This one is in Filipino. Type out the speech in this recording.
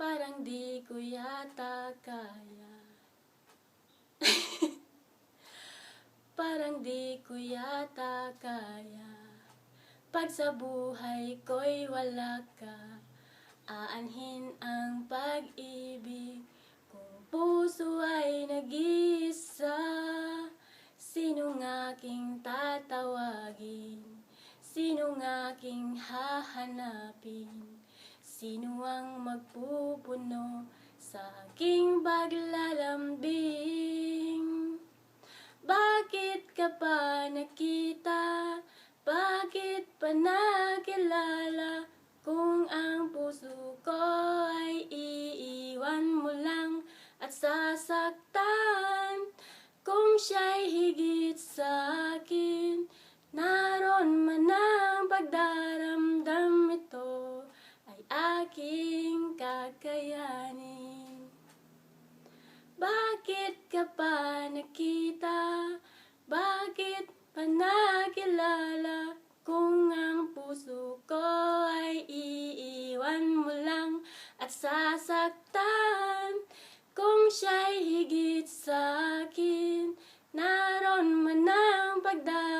Parang di ko yata kaya. Parang di ko yata kaya. Pag sa buhay ko'y wala ka, aanhin ang pag-ibig. Kung puso ay nag-iisa, sinong aking tatawagin? Sinong aking hahanapin? Sino ang magpupuno sa aking paglalambing? Bakit ka pa nakita? Bakit pa nakilala? Kung ang puso ko ay iiwan mo lang at sasaktan. Kung siya'y higit sa akin, naroon man ang pagdaramdam, ito ay aking kakayanin. Bakit ka pa nakita? Bakit pa nakilala? Kung ang puso ko ay iiwan mo lang at sasaktan. Kung siya'y higit sa akin, naroon man ang pagdaramdam.